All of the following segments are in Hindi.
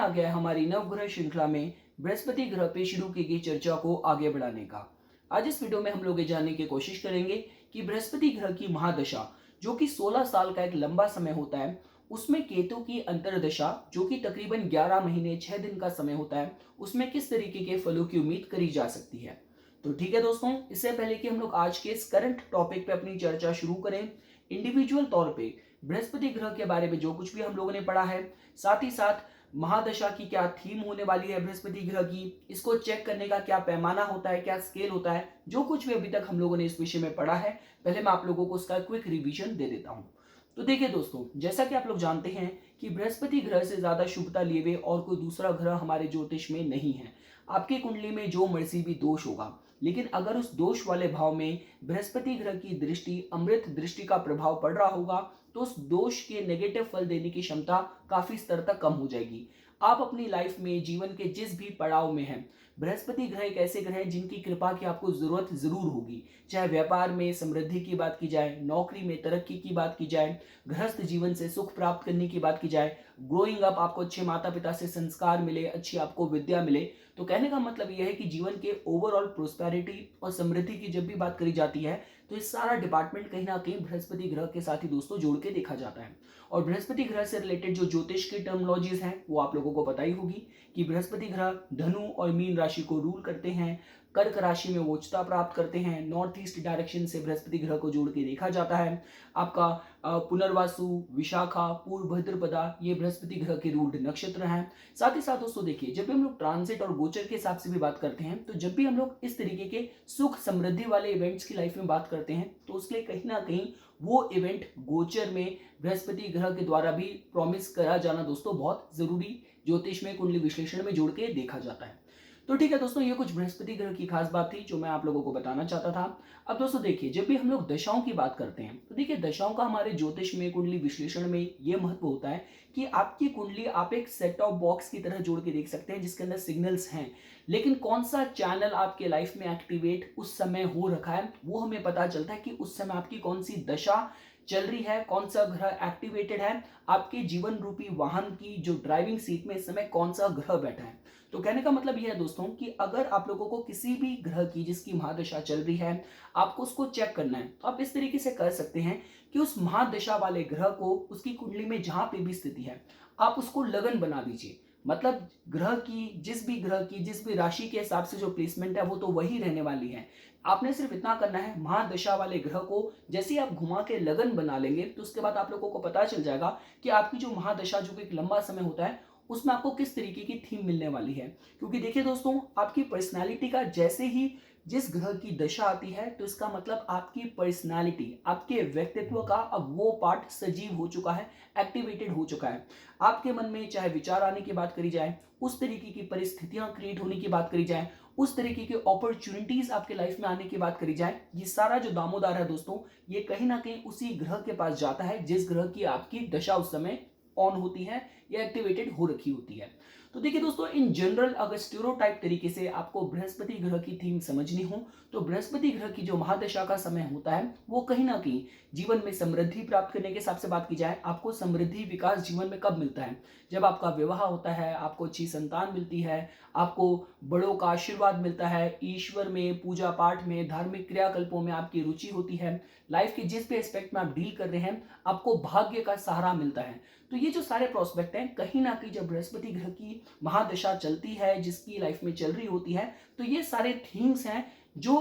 आ गया है हमारी नवग्रह श्रृंखला में बृहस्पति ग्रह पे शुरू की गई चर्चा को आगे बढ़ाने का। आज इस वीडियो में हम लोग ये जानने की कोशिश करेंगे कि बृहस्पति ग्रह की महादशा जो कि 16 साल का एक लंबा समय होता है, उसमें केतु की अंतर्दशा जो कि तकरीबन 11 महीने 6 दिन का समय होता है, उसमें किस तरीके के फलों की उम्मीद करी जा सकती है। तो ठीक है दोस्तों, इससे पहले कि हम लोग आज के इस करंट टॉपिक पे अपनी चर्चा शुरू करें, इंडिविजुअल तौर पे बृहस्पति ग्रह के बारे में जो कुछ भी हम लोगों ने पढ़ा है, साथ ही साथ महादशा की क्या थीम होने वाली है बृहस्पति ग्रह की, इसको चेक करने का क्या पैमाना होता है, क्या स्केल होता है, जो कुछ भी अभी तक हम लोगों ने इस विषय में पढ़ा है, पहले मैं आप लोगों को उसका क्विक रिवीजन दे देता हूं। तो देखिए दोस्तों, जैसा कि आप लोग जानते हैं कि बृहस्पति ग्रह से ज्यादा शुभता लिए हुए और कोई दूसरा ग्रह हमारे ज्योतिष में नहीं है। आपकी कुंडली में जो मर्जी भी दोष होगा, लेकिन अगर उस दोष वाले भाव में बृहस्पति ग्रह की दृष्टि, अमृत दृष्टि का प्रभाव पड़ रहा होगा, तो उस दोष के नेगेटिव फल देने की क्षमता काफी स्तर तक कम हो जाएगी। आप अपनी लाइफ में, जीवन के जिस भी पड़ाव में हैं, बृहस्पति ग्रह एक ऐसे ग्रह हैं जिनकी कृपा की आपको जरूरत जरूर होगी। चाहे व्यापार में समृद्धि की बात की जाए, नौकरी में तरक्की की बात की जाए, गृहस्थ जीवन से सुख प्राप्त करने की बात की जाए, ग्रोइंग अप, आपको अच्छे माता पिता से संस्कार मिले, अच्छी आपको विद्या मिले। तो कहने का मतलब यह है कि जीवन के ओवरऑल प्रोस्पेरिटी और समृद्धि की जब भी बात करी जाती है, तो ये सारा डिपार्टमेंट कहीं ना कहीं बृहस्पति ग्रह के साथ ही दोस्तों जोड़ के देखा जाता है। और बृहस्पति ग्रह से रिलेटेड जो ज्योतिष की टर्मोलॉजीज हैं वो आप लोगों को पता ही होगी कि बृहस्पति ग्रह धनु और मीन राशि को रूल करते हैं, कर्क राशि में वो उच्चता प्राप्त करते हैं, नॉर्थ ईस्ट डायरेक्शन से बृहस्पति ग्रह को जोड़ के देखा जाता है। आपका पुनर्वासु, विशाखा, पूर्व भद्रपदा, ये बृहस्पति ग्रह के रूल्ड नक्षत्र हैं। साथ ही साथ दोस्तों देखिए, जब भी हम लोग ट्रांजिट और गोचर के हिसाब से भी बात करते हैं, तो जब भी हम लोग इस तरीके के सुख समृद्धि वाले इवेंट्स की लाइफ में बात करते हैं, तो उसके लिए कहीं ना कहीं वो इवेंट गोचर में बृहस्पति ग्रह के द्वारा भी प्रॉमिस करा जाना दोस्तों बहुत जरूरी ज्योतिष में, कुंडली विश्लेषण में जोड़ के देखा जाता है। तो ठीक है दोस्तों, ये कुछ बृहस्पति ग्रह की खास बात थी जो मैं आप लोगों को बताना चाहता था। अब दोस्तों देखिए, जब भी हम लोग दशाओं की बात करते हैं, तो देखिए दशाओं का हमारे ज्योतिष में, कुंडली विश्लेषण में ये महत्व होता है कि आपकी कुंडली आप एक सेट टॉप बॉक्स की तरह जोड़ के देख सकते हैं जिसके अंदर सिग्नल्स हैं, लेकिन कौन सा चैनल आपके लाइफ में एक्टिवेट उस समय हो रखा है वो हमें पता चलता है कि उस समय आपकी कौन सी दशा चल रही है, कौन सा ग्रह एक्टिवेटेड है, आपके जीवन रूपी वाहन की जो ड्राइविंग सीट में इस समय कौन सा ग्रह बैठा है। तो कहने का मतलब यह है दोस्तों कि अगर आप लोगों को किसी भी ग्रह की जिसकी महादशा चल रही है, आपको उसको चेक करना है, तो आप इस तरीके से कर सकते हैं कि उस महादशा वाले ग्रह को उसकी कुंडली में जहां पे भी स्थिति है, आप उसको लगन बना दीजिए। मतलब ग्रह की जिस भी राशि के हिसाब से जो प्लेसमेंट है वो तो वही रहने वाली है। आपने सिर्फ इतना करना है, महादशा वाले ग्रह को जैसे ही आप घुमा के लगन बना लेंगे, तो उसके बाद आप लोगों को पता चल जाएगा कि आपकी जो महादशा जो कि एक लंबा समय होता है, उसमें आपको किस तरीके की थीम मिलने वाली है। क्योंकि देखिए दोस्तों, आपकी पर्सनालिटी का जैसे ही जिस ग्रह की दशा आती है, तो इसका मतलब आपकी पर्सनालिटी, आपके व्यक्तित्व का अब वो पार्ट सजीव हो चुका है, एक्टिवेटेड हो चुका है। आपके मन में चाहे विचार आने की बात करी जाए, उस तरीके की परिस्थितियां क्रिएट होने की बात करी जाए, उस तरीके की अपॉर्चुनिटीज आपके लाइफ में आने की बात करी जाए, ये सारा जो दामोदर है दोस्तों, ये कहीं ना कहीं उसी ग्रह के पास जाता है जिस ग्रह की आपकी दशा उस समय ऑन होती है या एक्टिवेटेड हो रखी होती है। तो देखिए दोस्तों, इन जनरल अगर स्टीरियोटाइप तरीके से आपको बृहस्पति ग्रह की थीम समझनी हो, तो बृहस्पति ग्रह की जो महादशा का समय होता है वो कहीं ना कहीं जीवन में समृद्धि प्राप्त करने के हिसाब से बात की जाए, आपको समृद्धि विकास जीवन में कब मिलता है? जब आपका विवाह होता है, आपको अच्छी संतान मिलती है, आपको बड़ों का आशीर्वाद मिलता है, ईश्वर में, पूजा पाठ में, धार्मिक क्रियाकल्पों में आपकी रुचि होती है, लाइफ के जिस भी एस्पेक्ट में आप डील कर रहे हैं, आपको भाग्य का सहारा मिलता है। तो ये जो सारे प्रोस्पेक्ट हैं, कहीं ना कहीं जब बृहस्पति ग्रह की महादशा चलती है, जिसकी लाइफ में चल रही होती है, तो ये सारे थीम्स हैं जो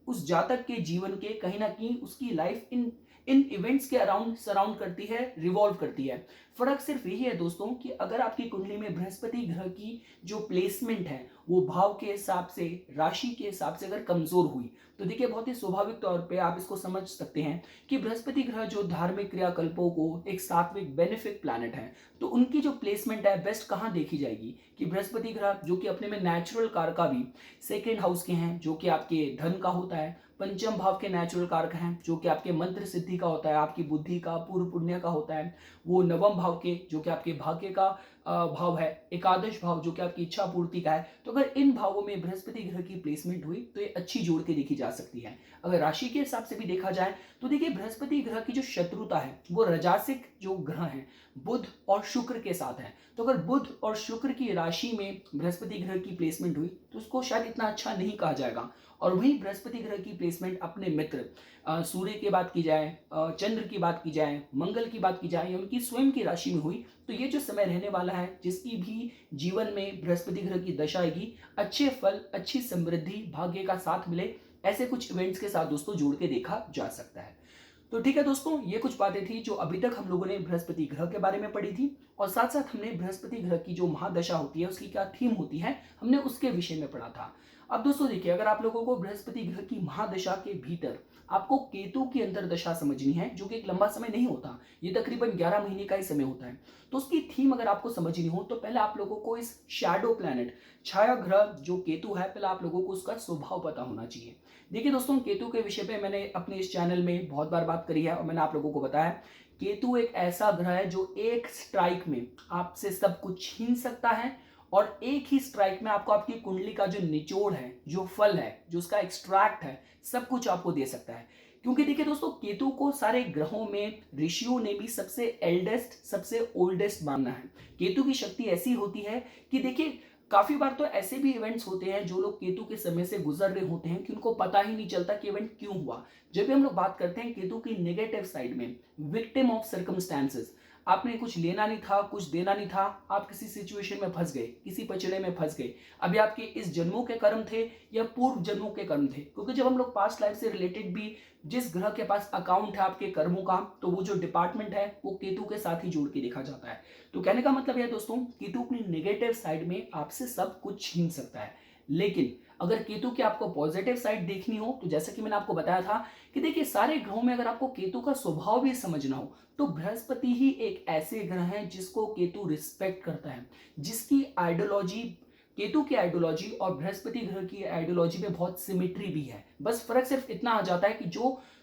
उस जातक के जीवन के कहीं ना कहीं उसकी लाइफ इन इन इवेंट्स के अराउंड सराउंड करती है, रिवॉल्व करती है। फर्क सिर्फ यही है दोस्तों कि अगर आपकी कुंडली में बृहस्पति ग्रह की जो प्लेसमेंट है वो भाव के हिसाब से, राशि के हिसाब से अगर कमजोर हुई, तो देखिए बहुत ही स्वाभाविक तौर पे आप इसको समझ सकते हैं कि बृहस्पति ग्रह जो धार्मिक क्रियाकल्पों को एक सात्विक बेनिफिक प्लैनेट है, तो उनकी जो प्लेसमेंट है बेस्ट कहाँ देखी जाएगी कि बृहस्पति ग्रह जो कि अपने में नेचुरल कार का भी सेकेंड हाउस के हैं, जो कि आपके धन का होता है, पंचम भाव के नेचुरल कारक हैं जो कि आपके मंत्र सिद्धि का होता है, आपकी बुद्धि का, पूर्व पुण्य का होता है। वो नवम भाव के जो कि आपके भाग्य का भाव है, एकादश भाव जो कि आपकी इच्छा पूर्ति का है। तो अगर इन भावों में बृहस्पति ग्रह की प्लेसमेंट हुई तो ये अच्छी जोड़ के देखी जा सकती है। अगर राशि के हिसाब से भी देखा जाए तो देखिए बृहस्पति ग्रह की जो शत्रुता है वो राजसिक जो ग्रह है बुध और शुक्र के साथ है। तो अगर बुध और शुक्र की राशि में बृहस्पति ग्रह की प्लेसमेंट हुई तो उसको शायद इतना अच्छा नहीं कहा जाएगा। और वहीं बृहस्पति ग्रह की प्लेसमेंट अपने मित्र सूर्य की बात की जाए, चंद्र की बात की जाए, मंगल की बात की जाए या उनकी स्वयं की राशि में हुई तो ये जो समय रहने वाला है जिसकी भी जीवन में बृहस्पति ग्रह की दशा आएगी, अच्छे फल, अच्छी समृद्धि, भाग्य का साथ मिले, ऐसे कुछ इवेंट्स के साथ दोस्तों जोड़ के देखा जा सकता है। तो ठीक है दोस्तों, ये कुछ बातें थी जो अभी तक हम लोगों ने बृहस्पति ग्रह के बारे में पढ़ी थी और साथ साथ हमने बृहस्पति ग्रह की जो महादशा होती है उसकी क्या थीम होती है हमने उसके विषय में पढ़ा था। अब दोस्तों देखिए, अगर आप लोगों को बृहस्पति ग्रह की महादशा के भीतर आपको केतु की अंतर्दशा समझनी है जो कि एक लंबा समय नहीं होता, ये तकरीबन 11 महीने का ही समय होता है, तो उसकी थीम अगर आपको समझनी हो तो पहले आप लोगों को इस शैडो प्लैनेट, छाया ग्रह जो केतु है, पहले आप लोगों को उसका स्वभाव पता होना चाहिए। देखिए दोस्तों, केतु के विषय पे मैंने अपने इस चैनल में बहुत बार बात करी है और मैंने आप लोगों को बताया केतु एक ऐसा ग्रह है जो एक स्ट्राइक में आपसे सब कुछ छीन सकता है और एक ही स्ट्राइक में आपको आपकी कुंडली का जो निचोड़ है, जो फल है, जो उसका एक्सट्रैक्ट है, सब कुछ आपको दे सकता है। क्योंकि देखिए दोस्तों, केतु को सारे ग्रहों में ऋषियों ने भी सबसे एल्डेस्ट, सबसे ओल्डेस्ट माना है। केतु की शक्ति ऐसी होती है कि देखिए काफी बार तो ऐसे भी इवेंट्स होते हैं जो लोग केतु के समय से गुजर रहे होते हैं कि उनको पता ही नहीं चलता कि इवेंट क्यों हुआ। जब भी हम लोग बात करते हैं केतु की नेगेटिव साइड में, विक्टिम ऑफ सर्कमस्टेंसेस, आपने कुछ लेना नहीं था, कुछ देना नहीं था, आप किसी सिचुएशन में फंस गए, किसी पचड़े में फंस गए, अभी आपके इस जन्मों के कर्म थे या पूर्व जन्मों के कर्म थे। क्योंकि जब हम लोग पास्ट लाइफ से रिलेटेड भी जिस ग्रह के पास अकाउंट है आपके कर्मों का, तो वो जो डिपार्टमेंट है वो केतु के साथ ही जोड़ के देखा जाता है। तो कहने का मतलब है दोस्तों, केतु अपनी नेगेटिव साइड में आपसे सब कुछ छीन सकता है। लेकिन अगर केतु की आपको पॉजिटिव साइड देखनी हो तो जैसा कि मैंने आपको बताया था कि देखिए सारे ग्रहों में अगर आपको केतु का स्वभाव भी समझना हो तो बृहस्पति ही एक ऐसे ग्रह हैं जिसको केतु रिस्पेक्ट करता है, जिसकी आइडियोलॉजी, केतु की आइडियोलॉजी और बृहस्पति ग्रह की आइडियोलॉजी में बहुत सिमिट्री भी है। बस फर्क सिर्फ इतना आ जाता है कि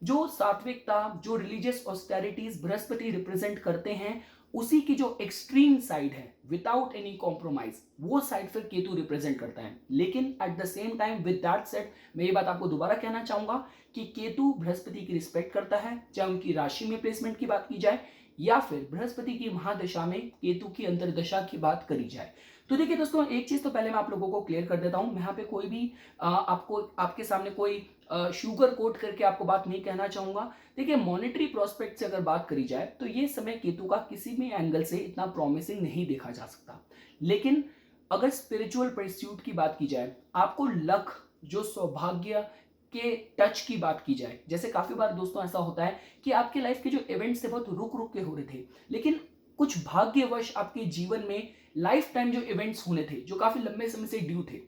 जो सात्विकता, जो रिलीजियस ऑस्टेरिटीज बृहस्पति रिप्रेजेंट करते हैं, उसी की जो एक्सट्रीम साइड है विदाउट एनी कॉम्प्रोमाइज, वो साइड फिर केतु रिप्रेजेंट करता है। लेकिन at the same time with that said, मैं ये बात आपको दोबारा कहना चाहूंगा कि केतु बृहस्पति की रिस्पेक्ट करता है, चाहे उनकी राशि में प्लेसमेंट की बात की जाए या फिर बृहस्पति की महादशा में केतु की अंतर्दशा की बात करी जाए। तो देखिए दोस्तों, एक चीज तो पहले मैं आप लोगों को क्लियर कर देता हूं, मैं यहाँ पे कोई भी आपको आपके सामने कोई शुगर कोट करके आपको बात नहीं कहना चाहूंगा। देखिए मॉनेटरी प्रोस्पेक्ट से अगर बात करी जाए तो ये समय केतु का किसी भी एंगल से इतना प्रॉमिसिंग नहीं देखा जा सकता। लेकिन अगर स्पिरिचुअल परस्यूट की बात की जाए, आपको लक, जो सौभाग्य के टच की बात की जाए, जैसे काफी बार दोस्तों ऐसा होता है कि आपके लाइफ के जो इवेंट्स थे बहुत रुक रुक के हो रहे थे, लेकिन कुछ भाग्यवश आपके जीवन में लाइफ टाइम जो इवेंट्स होने थे, जो काफी लंबे समय से ड्यू थे,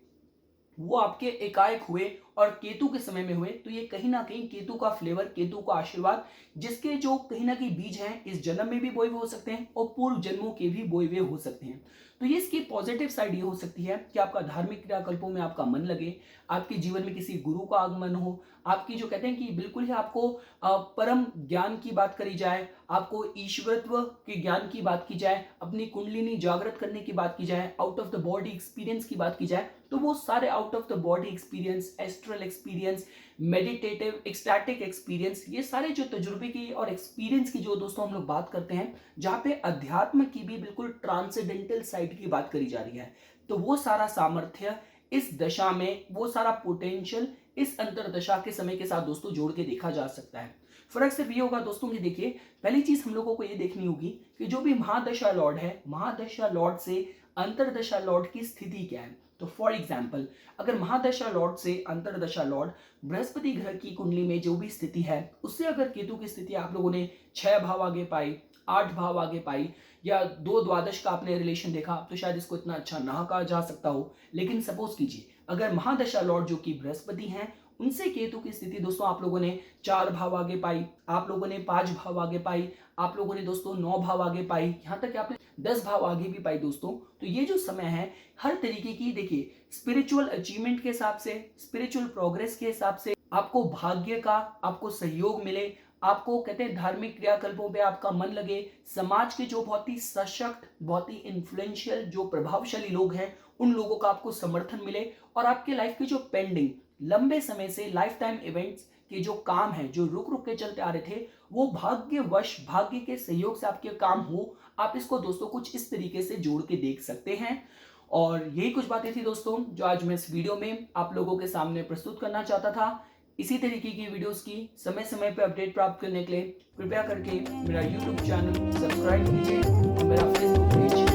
वो आपके एकाएक हुए और केतु के समय में हुए। तो ये कहीं ना कहीं केतु का फ्लेवर, केतु का आशीर्वाद, जिसके जो कहीं ना कहीं बीज हैं इस जन्म में भी बोए हुए हो सकते हैं और पूर्व जन्मों के भी बोए हुए हो सकते हैं। तो ये इसकी पॉजिटिव साइड ये हो सकती है कि आपका धार्मिक क्रियाकल्पों में आपका मन लगे, आपके जीवन में किसी गुरु का आगमन हो, आपकी जो कहते हैं कि बिल्कुल ही आपको परम ज्ञान की बात करी जाए, आपको ईश्वरत्व के ज्ञान की बात की जाए, अपनी कुंडलिनी जागृत करने की बात की जाए, out of the body experience की बात की जाए, तो वो सारे out of the body experience, astral experience, meditative ecstatic experience, ये सारे जो तजुर्बे की और एक्सपीरियंस की जो दोस्तों हम लोग बात करते हैं, जहाँ पे अध्यात्म की भी बिल्कुल ट्रांसेंडेंटल साइड की बात करी जा रही है, तो वो सारा सामर्थ्य इस दशा में, वो सारा पोटेंशियल इस अंतरदशा के समय के साथ दोस्तों जोड़ के देखा जा सकता है। फर्क सिर्फ ये होगा दोस्तों कि देखिए पहली चीज हम लोगों को ये देखनी होगी कि जो भी महादशा लॉर्ड है, महादशा लॉर्ड से अंतरदशा लॉर्ड की स्थिति क्या है। तो फॉर एग्जाम्पल, अगर महादशा लॉर्ड से अंतरदशा लॉर्ड बृहस्पति ग्रह की कुंडली में जो भी स्थिति है, उससे अगर केतु की स्थिति आप लोगों ने 6 भाव आगे पाई, 8 भाव आगे पाई, या 2 द्वादश का आपने रिलेशन देखा, तो शायद इसको इतना अच्छा ना कहा जा सकता हो। लेकिन सपोज कीजिए अगर महादशा लॉर्ड जो कि बृहस्पति हैं, उनसे केतु की स्थिति दोस्तों आप लोगों ने 4 भाव आगे पाई, आप लोगों ने 5 भाव आगे पाई, आप लोगों ने दोस्तों 9 भाव आगे पाई, यहां तक कि आपने 10 भाव आगे भी पाई दोस्तों। तो ये जो समय है हर तरीके की, देखिए स्पिरिचुअल अचीवमेंट के हिसाब से, स्पिरिचुअल प्रोग्रेस के हिसाब से, आपको भाग्य का, आपको सहयोग मिले, आपको कहते हैं धार्मिक क्रियाकल्पों पे आपका मन लगे, समाज के जो बहुत ही सशक्त, बहुत ही इन्फ्लुएंशियल, जो प्रभावशाली लोग हैं, उन लोगों का आपको समर्थन मिले और आपके लाइफ के जो पेंडिंग लंबे समय से लाइफ टाइम इवेंट्स के जो काम है, जो रुक रुक के चलते आ रहे थे, वो भाग्यवश, भाग्य के सहयोग से आपके काम हो। आप इसको दोस्तों कुछ इस तरीके से जोड़ के देख सकते हैं। और यही कुछ बातें थी दोस्तों जो आज मैं इस वीडियो में आप लोगों के सामने प्रस्तुत करना चाहता था। इसी तरीके की वीडियोस की समय समय पर अपडेट प्राप्त करने के लिए कृपया करके मेरा YouTube चैनल सब्सक्राइब कीजिए और मेरा Facebook पेज